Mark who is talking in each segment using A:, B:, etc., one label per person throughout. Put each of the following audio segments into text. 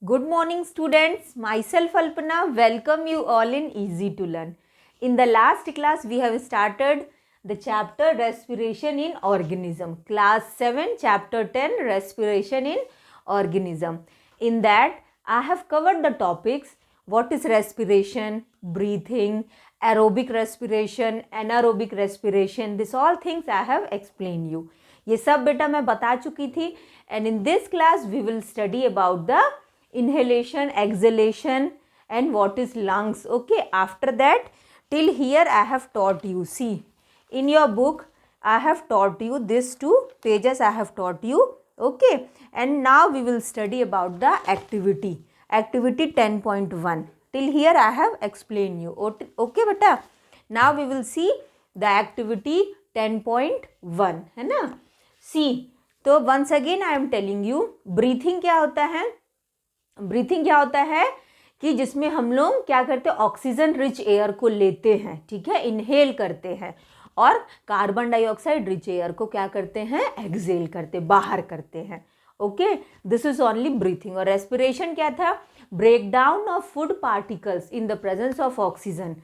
A: Good morning students, myself Alpana, welcome you all in Easy to Learn. In the last class we have started the chapter Respiration in Organism, class 7 chapter 10 Respiration in Organism. In that I have covered the topics what is respiration, breathing, aerobic respiration, anaerobic respiration, this all things I have explained you. ये सब बेटा मैं बता चुकी थी and in this class we will study about the inhalation, exhalation and what is lungs. Okay, after that till here I have taught you. See, in your book I have taught you these 2 pages I have taught you. Okay, and now we will study about the activity 10.1. till here I have explained you. Okay beta, now we will see the activity 10.1 है ना. See, तो once again I am telling you, breathing क्या होता है. Breathing क्या होता है कि जिसमें हम लोग क्या करते हैं, ऑक्सीजन रिच एयर को लेते हैं, ठीक है, इनहेल करते हैं, और कार्बन डाइऑक्साइड रिच एयर को क्या करते हैं, एक्सहेल करते, बाहर करते हैं. Okay, this is only breathing. और रेस्पिरेशन क्या था, break down of food particles in the presence of oxygen.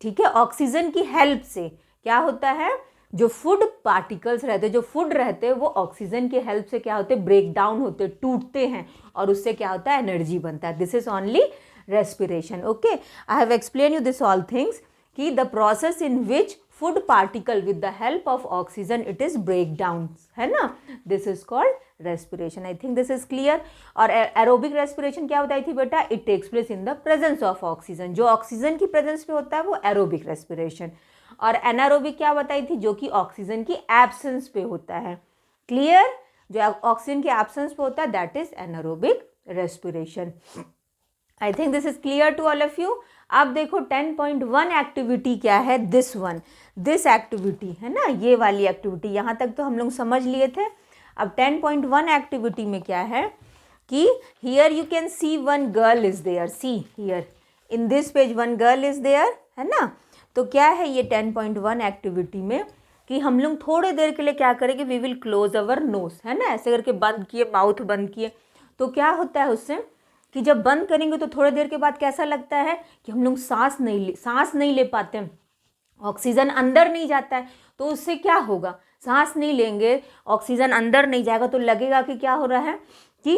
A: ठीक है, ऑक्सीजन की हेल्प से क्या होता है, जो फूड पार्टिकल्स रहते, जो फूड रहते, वो ऑक्सीजन की हेल्प से क्या होते, ब्रेक डाउन होते, टूटते हैं, और उससे क्या होता है, एनर्जी बनता है. This is only respiration. Okay, I have explain you this all things कि the process in which food particle with the help of oxygen it is break down, है ना, this is called respiration. I think this is clear. और aerobic respiration क्या बताई थी बेटा, it takes place in the presence of oxygen. जो oxygen की presence पे होता है वो एरोबिक रेस्पिरेशन. और एनारोबिक क्या बताई थी, जो कि ऑक्सीजन की एब्सेंस पे होता है. क्लियर, जो ऑक्सीजन की एब्सेंस पे होता है that is anaerobic respiration. I think this is clear to all of you. अब देखो 10.1 एक्टिविटी क्या है, दिस एक्टिविटी है ना, ये वाली एक्टिविटी. यहाँ तक तो हम लोग समझ लिए थे. अब 10.1 एक्टिविटी में क्या है कि here you can see one girl is there. See here in this page one girl is there, है ना. तो क्या है ये 10.1 एक्टिविटी में कि हम लोग थोड़ी देर के लिए क्या करेंगे, we will close our nose, है ना, ऐसे करके बंद किए, माउथ बंद किए. तो क्या होता है उससे कि जब बंद करेंगे तो थोड़ी देर के बाद कैसा लगता है कि हम लोग सांस नहीं ले पाते हैं, ऑक्सीजन अंदर नहीं जाता है. तो उससे क्या होगा, सांस नहीं लेंगे, ऑक्सीजन अंदर नहीं जाएगा, तो लगेगा कि क्या हो रहा है कि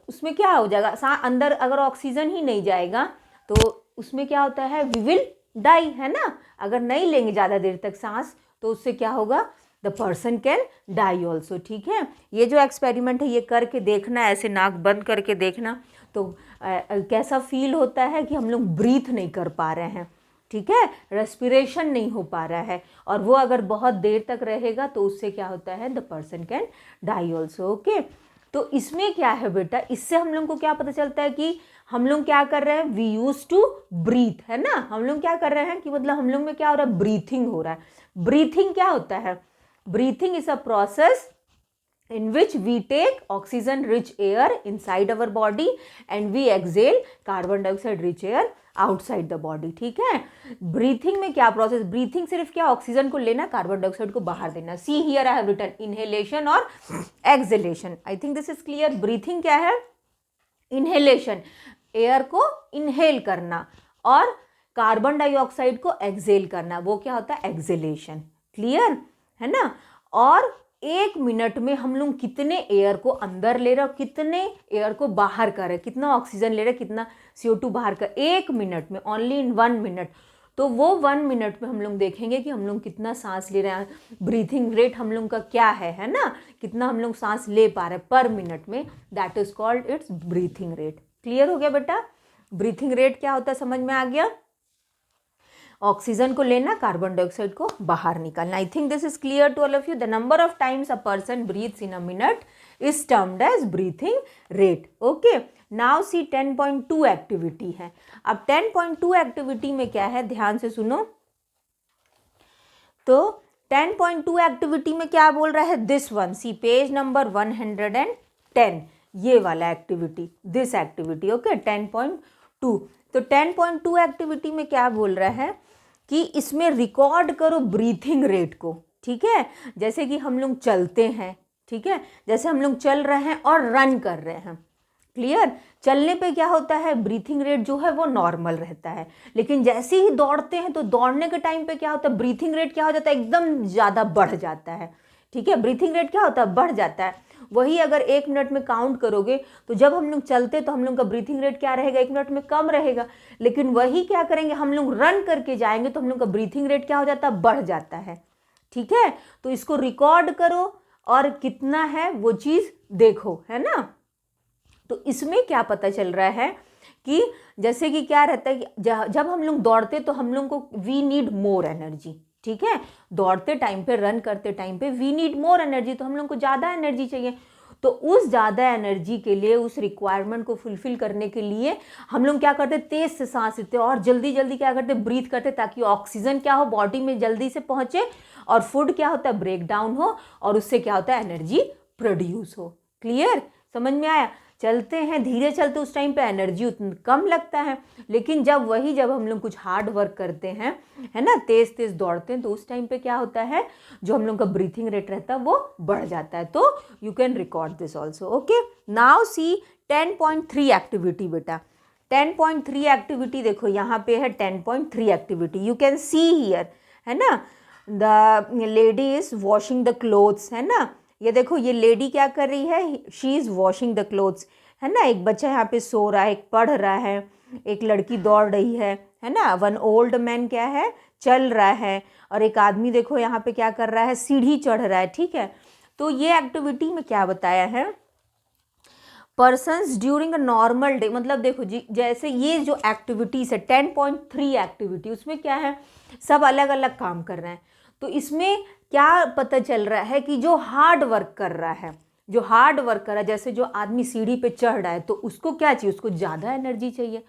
A: उसमें क्या हो जाएगा, अंदर अगर ऑक्सीजन ही नहीं जाएगा तो उसमें क्या होता है, वी विल डाई, है ना. अगर नहीं लेंगे ज़्यादा देर तक सांस तो उससे क्या होगा, the person can die also. ठीक है, ये जो एक्सपेरिमेंट है ये करके देखना, ऐसे नाक बंद करके देखना, तो कैसा फील होता है कि हम लोग ब्रीथ नहीं कर पा रहे हैं, ठीक है, रेस्पिरेशन नहीं हो पा रहा है. और वो अगर बहुत देर तक रहेगा तो उससे क्या होता है, the person can die also. Okay, तो इसमें क्या है बेटा, इससे हम लोग को क्या पता चलता है कि हम लोग क्या कर रहे हैं, वी यूज टू ब्रीथ, है ना. हम लोग क्या कर रहे हैं कि मतलब हम लोग में क्या हो रहा है, ब्रीथिंग हो रहा है. ब्रीथिंग क्या होता है, breathing is a process in which we take oxygen rich air inside our body and we exhale carbon dioxide rich air outside the body. ठीक है, ब्रीथिंग में क्या प्रोसेस, ब्रीथिंग सिर्फ क्या, ऑक्सीजन को लेना, कार्बन डाइऑक्साइड को बाहर देना. See here I have written inhalation और exhalation. I think this is clear. Breathing क्या है, इनहेलेशन, एयर को इनहेल करना, और कार्बन डाइऑक्साइड को एक्सहेल करना, वो क्या होता है, एक्सहेलेशन. क्लियर है ना. और 1 मिनट में हम लोग कितने एयर को अंदर ले रहे हैं और कितने एयर को बाहर कर रहे हैं, कितना ऑक्सीजन ले रहे हैं, कितना CO2 बाहर कर, 1 मिनट में, ओनली इन 1 मिनट. तो वो 1 मिनट में हम लोग देखेंगे कि हम लोग कितना सांस ले रहे हैं, ब्रीथिंग रेट हम लोग का क्या है ना, कितना हम लोग सांस ले पा रहे हैं पर मिनट में, that is called its breathing rate. Clear हो गया बेटा. ब्रीथिंग रेट क्या होता है, समझ में आ गया. ऑक्सीजन को लेना, कार्बन डाइऑक्साइड को बाहर निकालना. I think this is clear to all of you. The number of times a person breathes in a minute is termed as breathing rate. Okay, now see 10.2 activity है. अब 10.2 activity में क्या है, ध्यान से सुनो. तो 10.2 एक्टिविटी में क्या बोल रहा है, this one, see page number 110, ये वाला एक्टिविटी, दिस एक्टिविटी. ओके, 10.2. तो 10.2 एक्टिविटी में क्या बोल रहा है कि इसमें रिकॉर्ड करो ब्रीथिंग रेट को. ठीक है, जैसे कि हम लोग चलते हैं, ठीक है, जैसे हम लोग चल रहे हैं और रन कर रहे हैं, क्लियर। चलने पे क्या होता है, ब्रीथिंग रेट जो है वो नॉर्मल रहता है, लेकिन जैसे ही दौड़ते हैं तो दौड़ने के टाइम पे क्या होता है, ब्रीथिंग रेट क्या हो जाता है, एकदम ज़्यादा बढ़ जाता है। ठीक है, ब्रीथिंग रेट क्या होता है, बढ़ जाता है। वही अगर 1 मिनट में काउंट करोगे तो जब हम लोग चलते तो हम लोग का ब्रीथिंग रेट क्या रहेगा, 1 मिनट में कम रहेगा, लेकिन वही क्या करेंगे, हम लोग रन करके जाएंगे तो हम लोग का ब्रीथिंग रेट क्या हो जाता है, बढ़ जाता है। ठीक है, तो इसको रिकॉर्ड करो और कितना है वो चीज़ देखो, है ना। तो इसमें क्या पता चल रहा है कि जैसे कि क्या रहता है कि जब हम लोग दौड़ते तो हम लोग को वी नीड मोर एनर्जी। ठीक है, दौड़ते टाइम पे, रन करते टाइम पे वी नीड मोर एनर्जी, तो हम लोग को ज़्यादा एनर्जी चाहिए। तो उस ज़्यादा एनर्जी के लिए, उस रिक्वायरमेंट को फुलफिल करने के लिए हम लोग क्या करते, तेज से सांस लेते और जल्दी जल्दी क्या करते, ब्रीथ करते, ताकि ऑक्सीजन क्या हो, बॉडी में जल्दी से पहुंचे और फूड क्या होता है, ब्रेक डाउन हो और उससे क्या होता है, एनर्जी प्रोड्यूस हो। क्लियर, समझ में आया। चलते हैं, धीरे चलते उस टाइम पे एनर्जी उतना कम लगता है, लेकिन जब हम लोग कुछ हार्ड वर्क करते हैं, है ना, तेज तेज दौड़ते हैं, तो उस टाइम पे क्या होता है, जो हम लोग का ब्रीथिंग रेट रहता है वो बढ़ जाता है। तो you can record this also. Okay, now C 10.3 activity बेटा। 10.3 एक्टिविटी देखो यहाँ पे है, 10.3 activity you can see here, है ना। The lady is washing the clothes, है ना। ये देखो, ये लेडी क्या कर रही है, she is washing the clothes, है ना। एक बच्चा यहाँ पे सो रहा है, एक पढ़ रहा है, एक लड़की दौड़ रही है ना। वन ओल्ड मैन क्या है, चल रहा है, और एक आदमी देखो यहाँ पे क्या कर रहा है, सीढ़ी चढ़ रहा है। ठीक है, तो ये एक्टिविटी में क्या बताया है, persons during a normal day, मतलब देखो जी, जैसे ये जो एक्टिविटीज़ है 10.3 एक्टिविटी, उसमें क्या है, सब अलग अलग काम कर रहे हैं। तो इसमें क्या पता चल रहा है कि जो हार्ड वर्क कर रहा है, जो हार्ड वर्क कर रहा है, जैसे जो आदमी सीढ़ी पे चढ़ रहा है, तो उसको क्या चाहिए, उसको ज़्यादा एनर्जी चाहिए।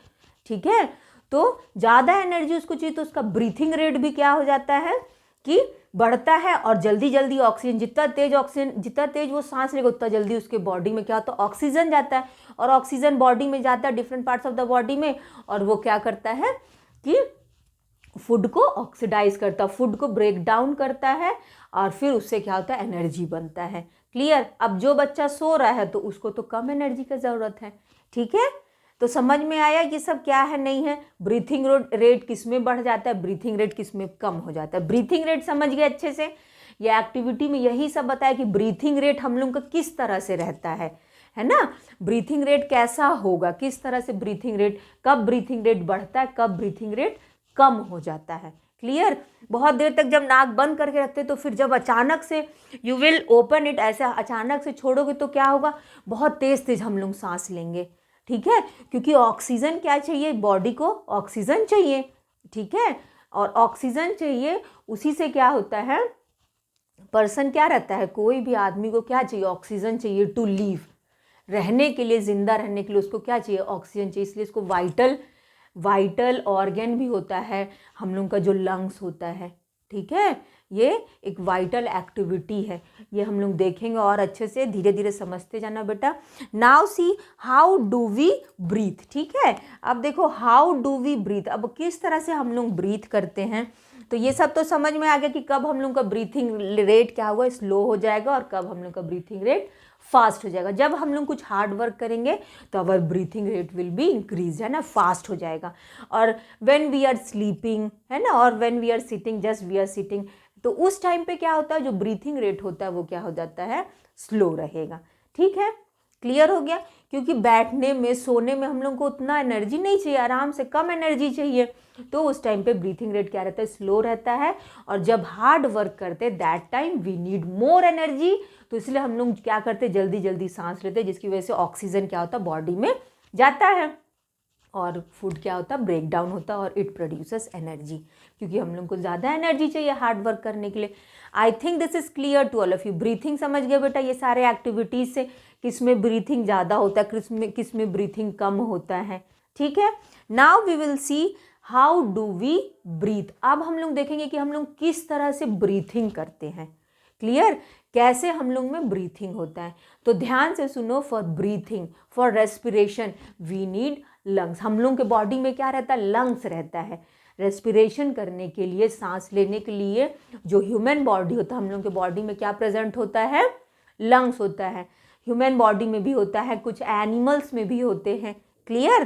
A: ठीक है, तो ज़्यादा एनर्जी उसको चाहिए, तो उसका ब्रीथिंग रेट भी क्या हो जाता है कि बढ़ता है, और जल्दी जल्दी ऑक्सीजन, जितना तेज वो सांस लेगा उतना जल्दी उसके बॉडी में क्या होता है, ऑक्सीजन जाता है, और ऑक्सीजन बॉडी में जाता है different parts of the body में, और वो क्या करता है कि फूड को ऑक्सीडाइज करता है, फूड को ब्रेक डाउन करता है, और फिर उससे क्या होता है, एनर्जी बनता है। क्लियर। अब जो बच्चा सो रहा है तो उसको तो कम एनर्जी की ज़रूरत है। ठीक है, तो समझ में आया ये सब क्या है, नहीं है। ब्रीथिंग रेट किस में बढ़ जाता है, ब्रीथिंग रेट किस में कम हो जाता है। ब्रीथिंग रेट समझ गए अच्छे से। ये एक्टिविटी में यही सब बताया कि ब्रीथिंग रेट हम लोग का किस तरह से रहता है ना। ब्रीथिंग रेट कैसा होगा, किस तरह से ब्रीथिंग रेट, कब ब्रीथिंग रेट बढ़ता है, कब ब्रीथिंग रेट कम हो जाता है। क्लियर। बहुत देर तक जब नाक बंद करके रखते तो फिर जब अचानक से यू विल ओपन इट, ऐसा अचानक से छोड़ोगे तो क्या होगा, बहुत तेज तेज हम लोग सांस लेंगे। ठीक है, क्योंकि ऑक्सीजन क्या चाहिए, बॉडी को ऑक्सीजन चाहिए। ठीक है, और ऑक्सीजन चाहिए, उसी से क्या होता है, पर्सन क्या रहता है, कोई भी आदमी को क्या चाहिए, ऑक्सीजन चाहिए टू लीव, रहने के लिए, जिंदा रहने के लिए उसको क्या चाहिए, ऑक्सीजन चाहिए। इसलिए इसको वाइटल ऑर्गन भी होता है हम लोग का, जो लंग्स होता है। ठीक है, ये एक वाइटल एक्टिविटी है, ये हम लोग देखेंगे और अच्छे से धीरे धीरे समझते जाना बेटा। Now see how do we breathe. ठीक है, अब देखो हाउ डू वी ब्रीथ, अब किस तरह से हम लोग ब्रीथ करते हैं। तो ये सब तो समझ में आ गया कि कब हम लोग का ब्रीथिंग रेट क्या होगा, स्लो हो जाएगा, और कब हम लोग का ब्रीथिंग रेट फास्ट हो जाएगा। जब हम लोग कुछ हार्ड वर्क करेंगे तो our breathing rate will be increase, है ना, फास्ट हो जाएगा। और व्हेन वी आर स्लीपिंग, है ना, और when we are sitting, just we are sitting, तो उस टाइम पे क्या होता है, जो ब्रीथिंग रेट होता है वो क्या हो जाता है, स्लो रहेगा। ठीक है, क्लियर हो गया। क्योंकि बैठने में, सोने में हम लोग को उतना एनर्जी नहीं चाहिए, आराम से कम एनर्जी चाहिए, तो उस टाइम पे ब्रीथिंग रेट क्या रहता है, स्लो रहता है। और जब हार्ड वर्क करते हैं that time we need more energy, तो इसलिए हम लोग क्या करते हैं, जल्दी जल्दी सांस लेते हैं, जिसकी वजह से ऑक्सीजन क्या होता है, बॉडी में जाता है, और फूड क्या होता है, ब्रेक डाउन होता है, और इट प्रोड्यूसेस एनर्जी, क्योंकि हम लोग को ज़्यादा एनर्जी चाहिए हार्ड वर्क करने के लिए। I think this is clear to all of you. Breathing समझ गए बेटा, ये सारे एक्टिविटीज़ से किस में ब्रीथिंग ज़्यादा होता है, किस में ब्रीथिंग कम होता है। ठीक है, now we will see how do we breathe. अब हम लोग देखेंगे कि हम लोग किस तरह से ब्रीथिंग करते हैं। क्लियर, कैसे हम लोग में ब्रीथिंग होता है। तो ध्यान से सुनो, for breathing, for respiration we need lungs. हम लोग के बॉडी में क्या रहता है, लंग्स रहता है। रेस्पिरेशन करने के लिए, सांस लेने के लिए जो ह्यूमन बॉडी होता है, हम लोग के बॉडी में क्या प्रेजेंट होता है, लंग्स होता है। ह्यूमन बॉडी में भी होता है, कुछ एनिमल्स में भी होते हैं। क्लियर?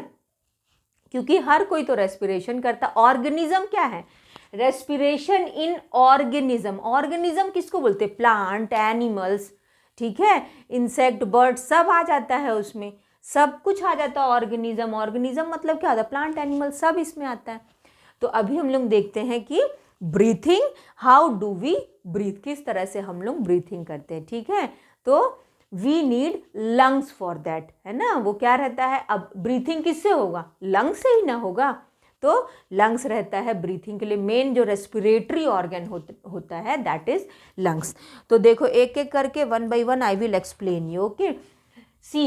A: क्योंकि हर कोई तो रेस्पिरेशन करता। ऑर्गेनिज्म क्या है? Respiration in organism. ऑर्गेनिज्म किसको बोलते हैं? प्लांट, एनिमल्स, ठीक है, इंसेक्ट, बर्ड, सब आ जाता है उसमें, सब कुछ आ जाता है ऑर्गेनिज्म। ऑर्गेनिज्म मतलब क्या होता है? प्लांट, एनिमल, सब इसमें आता है। तो अभी हम लोग देखते हैं कि breathing, how do we breathe, किस तरह से हम लोग ब्रीथिंग करते हैं, ठीक है। तो we need lungs for that, है ना। वो क्या रहता है? अब ब्रीथिंग किससे होगा? लंग्स से ही ना होगा। तो लंग्स रहता है ब्रीथिंग के लिए, मेन जो रेस्पिरेटरी ऑर्गन होता है दैट इज लंग्स। तो देखो एक एक करके one by one I will explain you. Okay, C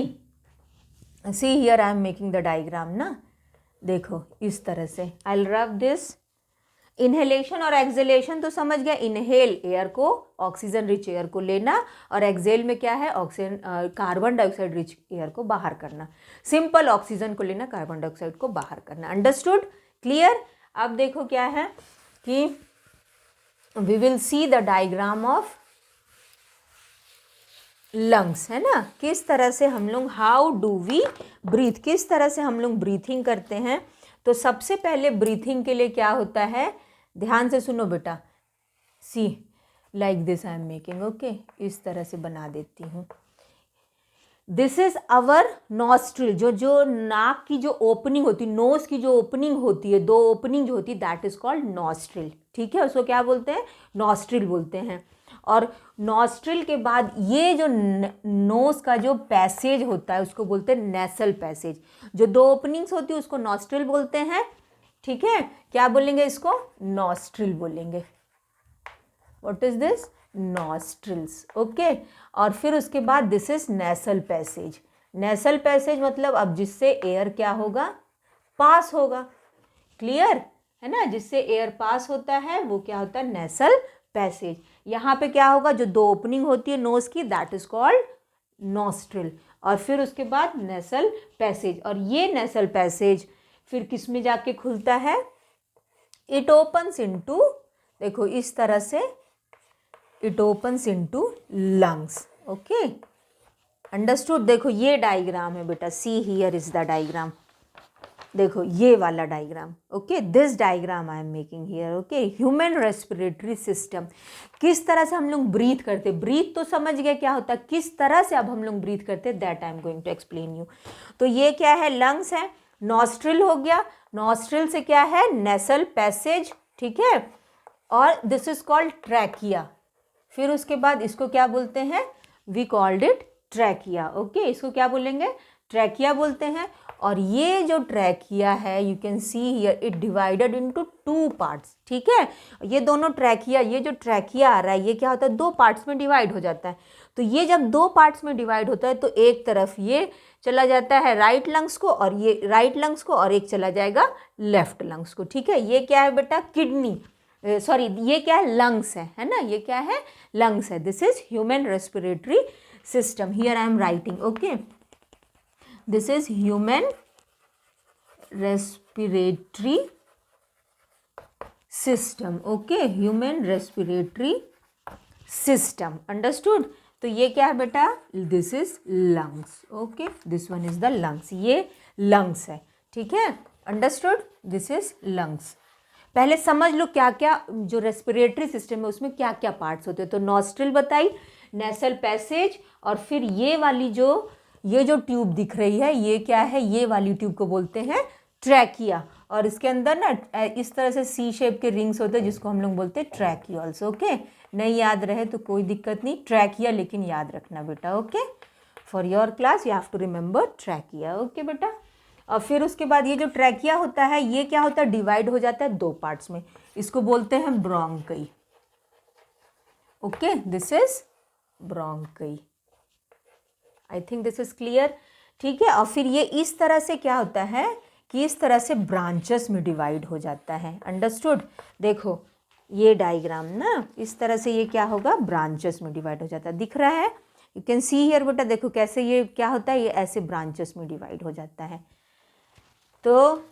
A: here I am making the diagram ना। देखो इस तरह से I will rub this. Inhalation और एक्सहेलेशन तो समझ गया। इनहेल एयर को, ऑक्सीजन रिच एयर को लेना, और एक्सहेल में क्या है? Oxygen, carbon dioxide rich air को बाहर करना। सिंपल ऑक्सीजन को लेना, कार्बन डाइऑक्साइड को बाहर करना। अंडरस्टूड? क्लियर? अब देखो क्या है कि we will see the diagram of lungs, है ना। किस तरह से हम लोग, हाउ डू वी ब्रीथ, किस तरह से हम लोग ब्रीथिंग करते हैं। तो सबसे पहले ब्रीथिंग के लिए क्या होता है? ध्यान से सुनो बेटा। See like this I am making. Okay, इस तरह से बना देती हूँ। This is our nostril. जो नाक की जो ओपनिंग होती है, नोज की जो ओपनिंग होती है, दो ओपनिंग जो होती है, दैट इज कॉल्ड नॉस्ट्रिल, ठीक है। उसको क्या बोलते हैं? नॉस्ट्रिल बोलते हैं। और नॉस्ट्रिल के बाद ये जो नोज का जो पैसेज होता है उसको बोलते हैं नेसल पैसेज। जो दो ओपनिंग्स होती है उसको नॉस्ट्रिल बोलते हैं, ठीक है। क्या बोलेंगे इसको? नॉस्ट्रिल बोलेंगे। What is this? Nostrils. Okay, और फिर उसके बाद this is nasal passage. Nasal passage मतलब अब जिससे एयर क्या होगा? पास होगा। क्लियर है ना? जिससे एयर पास होता है वो क्या होता है? Nasal passage. यहाँ पे क्या होगा? जो दो ओपनिंग होती है नोज की, दैट इज कॉल्ड नॉस्ट्रिल। और फिर उसके बाद नेसल पैसेज। और ये नेसल पैसेज फिर किस में जाके खुलता है? इट ओपन्स इनटू, देखो इस तरह से, it opens into lungs. Okay, understood? देखो ये डायग्राम है बेटा। See here is the diagram. देखो ये वाला diagram. Okay, this diagram I am making here. Okay, human respiratory system. किस तरह से हम लोग ब्रीथ करते? ब्रीथ तो समझ गए क्या होता है, किस तरह से अब हम लोग ब्रीथ करते, that I am going to explain you. तो ये क्या है? लंग्स है। नॉस्ट्रिल हो गया, नॉस्ट्रिल से क्या है? नेसल पैसेज, ठीक है। और दिस इज कॉल्ड ट्रैकिया। फिर उसके बाद इसको क्या बोलते हैं? We called it trachea. Okay, इसको क्या बोलेंगे? ट्रैकिया बोलते हैं। और ये जो ट्रैकिया है, you can see here, it divided into two parts, ठीक है। ये दोनों ट्रैकिया, ये जो ट्रैकिया आ रहा है ये क्या होता है? दो पार्ट्स में डिवाइड हो जाता है। तो ये जब दो पार्ट्स में डिवाइड होता है तो एक तरफ ये चला जाता है राइट लंग्स को, और ये राइट लंग्स को, और एक चला जाएगा लेफ्ट लंग्स को, ठीक है। ये क्या है बेटा? किडनी, सॉरी ये क्या है? लंग्स है ना। ये क्या है? लंग्स है। This is human respiratory system. Here I am writing. Okay, this is human respiratory system. Okay, human respiratory system. Understood? तो ये क्या है बेटा? This is lungs. Okay, this one is the lungs. ये लंग्स है, ठीक है। अंडरस्टूड? This is lungs. पहले समझ लो क्या क्या जो रेस्पिरेटरी सिस्टम है उसमें क्या क्या पार्ट्स होते हैं। तो नॉस्ट्रिल बताई, नेसल पैसेज, और फिर ये वाली ये जो ट्यूब दिख रही है ये क्या है? ये वाली ट्यूब को बोलते हैं ट्रैकिया। और इसके अंदर ना इस तरह से सी शेप के रिंग्स होते हैं जिसको हम लोग बोलते हैं ट्रैकियल्स। ओके, नहीं याद रहे तो कोई दिक्कत नहीं, ट्रैकिया लेकिन याद रखना बेटा। Okay, for your class you have to remember trachea. Okay बेटा। और फिर उसके बाद ये जो ट्रैकिया होता है ये क्या होता है? डिवाइड हो जाता है दो पार्ट्स में। इसको बोलते हैं bronchi. Okay, this is bronchi. I think this is clear, ठीक है। और फिर ये इस तरह से क्या होता है कि इस तरह से ब्रांचेस में डिवाइड हो जाता है। अंडरस्टूड? देखो ये डायग्राम ना, इस तरह से ये क्या होगा? ब्रांचेस में डिवाइड हो जाता है। दिख रहा है? यू कैन सी हियर बेटा। देखो कैसे ये क्या होता है? ये ऐसे ब्रांचेस में डिवाइड हो जाता है। तो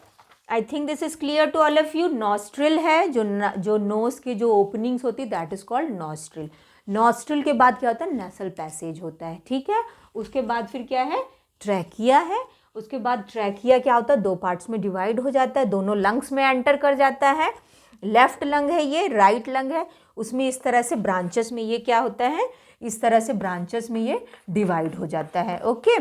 A: I think this is clear to all of you. Nostril है, जो नोज की जो ओपनिंग्स होती है that is called nostril. Nostril के बाद क्या होता है, नेसल पैसेज होता है, ठीक है। उसके बाद फिर क्या है, ट्रैकिया है। उसके बाद ट्रैकिया क्या होता है, दो पार्ट्स में डिवाइड हो जाता है, दोनों लंग्स में एंटर कर जाता है। लेफ्ट लंग है ये, राइट लंग है, उसमें इस तरह से ब्रांचेस में ये क्या होता है, इस तरह से ब्रांचेस में ये डिवाइड हो जाता है। ओके,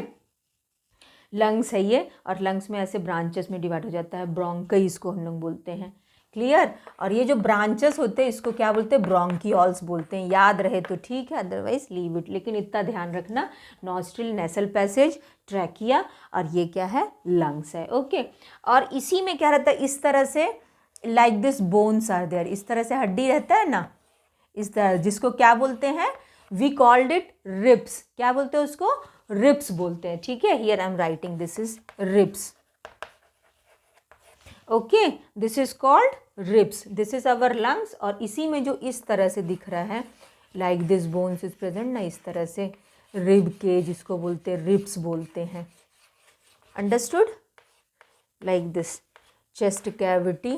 A: लंग्स है ये, और लंग्स में ऐसे ब्रांचेस में डिवाइड हो जाता है, ब्रोंकाई इसको हम लोग बोलते हैं। क्लियर। और ये जो ब्रांचेस होते हैं इसको क्या बोलते हैं, ब्रोंकियोल्स बोलते हैं। याद रहे तो ठीक है, अदरवाइज लीव इट। लेकिन इतना ध्यान रखना, नॉस्ट्रिल, नेसल पैसेज, ट्रैकिया, और ये क्या है, लंग्स है। ओके, और इसी में क्या रहता है, इस तरह से like this bones are there, इस तरह से हड्डी रहता है ना, इस तरह, जिसको क्या बोलते हैं, वी कॉल्ड इट रिब्स। क्या बोलते हैं उसको, रिब्स बोलते हैं, ठीक है। Here I am writing, this is ribs. Okay, this is called ribs, this is our lungs. और इसी में जो इस तरह से दिख रहा है, like this bones is present ना, इस तरह से रिब केज इसको बोलते हैं, रिब्स बोलते हैं। Understood, like this chest cavity.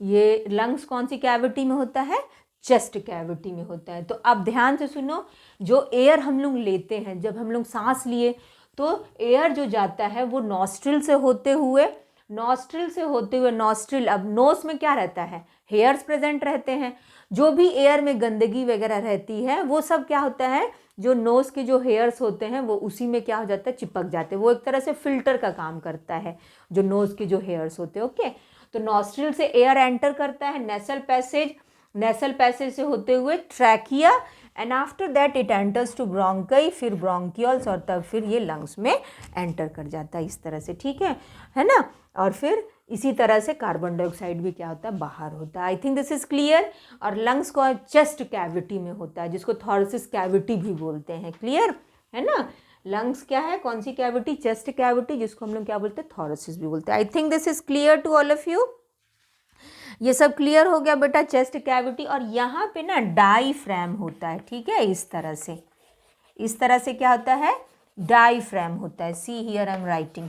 A: ये लंग्स कौन सी कैविटी में होता है, चेस्ट कैविटी में होता है। तो अब ध्यान से सुनो, जो एयर हम लोग लेते हैं, जब हम लोग सांस लिए तो एयर जो जाता है वो नॉस्ट्रिल से होते हुए, नॉस्ट्रिल, अब नोज में क्या रहता है, हेयर्स प्रेजेंट रहते हैं। जो भी एयर में गंदगी वगैरह रहती है वो सब क्या होता है, जो नोज के जो हेयर्स होते हैं वो उसी में क्या हो जाता है, चिपक जाते हैं। वो एक तरह से फिल्टर का काम करता है, जो नोज के जो हेयर्स होते हैं। ओके, तो नॉस्ट्रिल से एयर एंटर करता है, नेसल पैसेज से होते हुए trachea, and after that it enters to bronchi, फिर ब्रोंकियल्स, और तब फिर ये लंग्स में एंटर कर जाता है इस तरह से, ठीक है ना। और फिर इसी तरह से कार्बन डाइऑक्साइड भी क्या होता है, बाहर होता है। आई थिंक दिस इज क्लियर। और लंग्स को चेस्ट कैविटी में होता है, जिसको थॉरसिस कैविटी भी बोलते हैं। क्लियर है ना, लंग्स क्या है, कौन सी कैविटी, चेस्ट कैविटी, जिसको हम लोग क्या बोलते हैं, थॉरसिस भी बोलते हैं। I think this is clear to all of you. ये सब क्लियर हो गया बेटा, चेस्ट कैविटी। और यहाँ पे ना डाईफ्रैम होता है, ठीक है, इस तरह से क्या होता है, डाईफ्रैम होता है। See here I am writing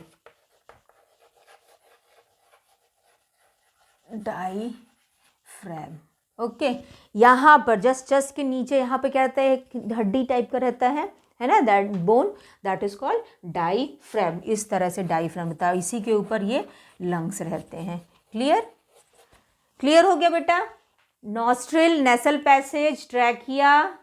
A: diaphragm. Okay, यहाँ पर जस्ट चेस्ट के नीचे यहाँ पे क्या रहता है, एक हड्डी टाइप का रहता है ना, that bone, that is called diaphragm. इस तरह से डाईफ्रैम होता है, इसी के ऊपर ये लंग्स रहते हैं। क्लियर हो गया बेटा। नॉस्ट्रिल, नेसल पैसेज, ट्रैकिया,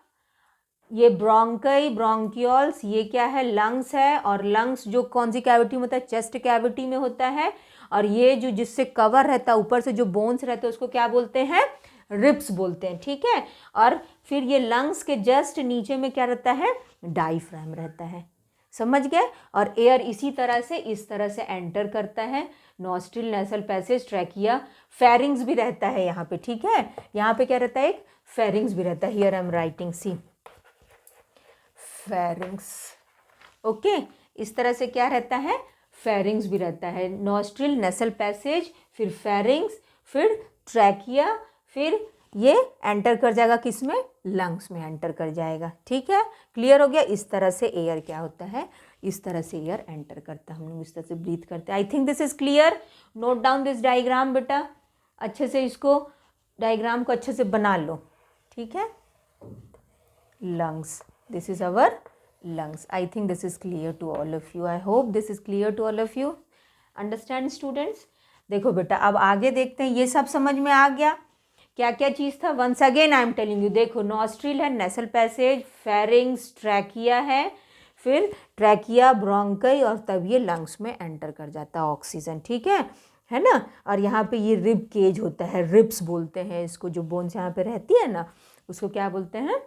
A: ये ब्रोंकाई, ब्रोंकियोल्स, ये क्या है, लंग्स है। और लंग्स जो कौन सी कैविटी में होता है, चेस्ट कैविटी में होता है। और ये जो जिससे कवर रहता है, ऊपर से जो बोन्स रहते हैं, उसको क्या बोलते हैं, रिब्स बोलते हैं, ठीक है। और फिर ये लंग्स के जस्ट नीचे में क्या रहता है, डाईफ्रैम रहता है, समझ गए। और एयर इसी तरह से, इस तरह से एंटर करता है, nostril, nasal passage, trachea, pharynx भी रहता है यहाँ पे, ठीक है। यहाँ पे क्या रहता है, एक फेरिंग्स भी रहता है। Here I am writing, see pharynx. Okay, इस तरह से क्या रहता है, फेरिंग्स भी रहता है। नॉस्ट्रिल, नेसल पैसेज, फिर फेरिंग्स, फिर ट्रैकिया, फिर ये एंटर कर जाएगा किस में, लंग्स में एंटर कर जाएगा, ठीक है। क्लियर हो गया। इस तरह से एयर क्या होता है, इस तरह से एयर एंटर करता है, हम लोग इस तरह से ब्रीथ करते हैं। I think this is clear. Note down this diagram बेटा, अच्छे से इसको, डायग्राम को अच्छे से बना लो, ठीक है। Lungs, this is our lungs. I think this is clear to all of you. I hope this is clear to all of you. Understand students? देखो बेटा, अब आगे देखते हैं। ये सब समझ में आ गया, क्या क्या चीज़ था। Once again I am telling you, देखो नॉस्ट्रिल है, नेसल पैसेज, फेरिंग्स, ट्रैकिया है, फिर ट्रैकिया, ब्रोंकाई, और तब ये लंग्स में एंटर कर जाता है ऑक्सीजन, ठीक है ना। और यहाँ पे ये रिब केज होता है, रिब्स बोलते हैं इसको, जो बोन्स यहाँ पे रहती है ना, उसको क्या बोलते हैं,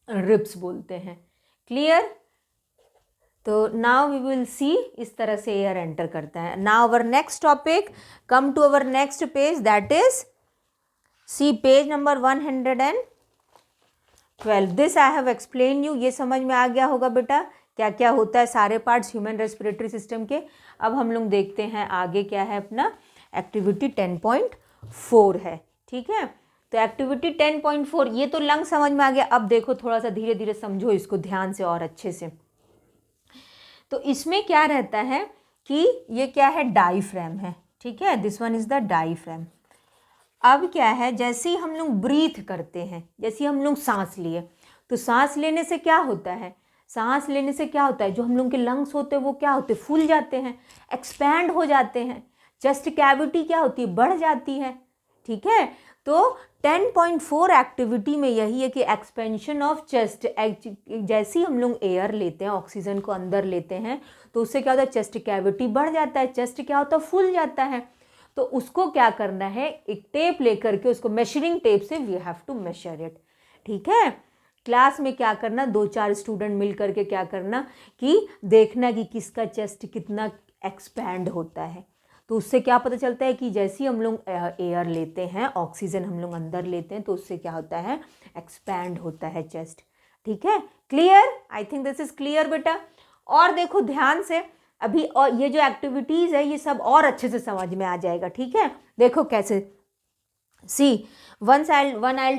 A: रिब्स बोलते हैं। क्लियर। तो नाउ वी विल सी, इस तरह से एयर एंटर करता है। Now our next topic, come to our next page, that is see page number 112। This I have explain you. ये समझ में आ गया होगा बेटा, क्या क्या होता है, सारे पार्ट्स ह्यूमन रेस्पिरेटरी सिस्टम के। अब हम लोग देखते हैं आगे क्या है, अपना एक्टिविटी 10.4 है, ठीक है। तो एक्टिविटी 10.4, ये तो लंग समझ में आ गया। अब देखो थोड़ा सा धीरे धीरे समझो इसको ध्यान से और अच्छे से। तो इसमें क्या रहता है कि ये क्या है, डाईफ्रैम है, ठीक है। This one is the diaphragm. अब क्या है, जैसे ही हम लोग ब्रीथ करते हैं, जैसे ही हम लोग सांस लिए, तो सांस लेने से क्या होता है, सांस लेने से क्या होता है, जो हम लोग के लंग्स होते हैं वो क्या होते हैं, फूल जाते हैं, एक्सपैंड हो जाते हैं, चेस्ट कैविटी क्या होती है, बढ़ जाती है। ठीक है, तो 10.4 एक्टिविटी में यही है कि एक्सपेंशन ऑफ चेस्ट। जैसे ही हम लोग एयर लेते हैं, ऑक्सीजन को अंदर लेते हैं, तो उससे क्या होता है, चेस्ट कैविटी बढ़ जाता है, चेस्ट क्या होता है, फूल जाता है। तो उसको क्या करना है, एक टेप लेकर के उसको मेजरिंग टेप से we have to measure it. ठीक है, क्लास में क्या करना, 2-4 स्टूडेंट मिल करके क्या करना कि देखना कि किसका चेस्ट कितना एक्सपैंड होता है। तो उससे क्या पता चलता है कि जैसे ही हम लोग एयर लेते हैं, ऑक्सीजन हम लोग अंदर लेते हैं, तो उससे क्या होता है, एक्सपैंड होता है चेस्ट। ठीक है, clear? I think this is clear बेटा। और देखो ध्यान से अभी, और ये जो एक्टिविटीज़ है ये सब और अच्छे से समझ में आ जाएगा। ठीक है, देखो कैसे, सी वन आई टेल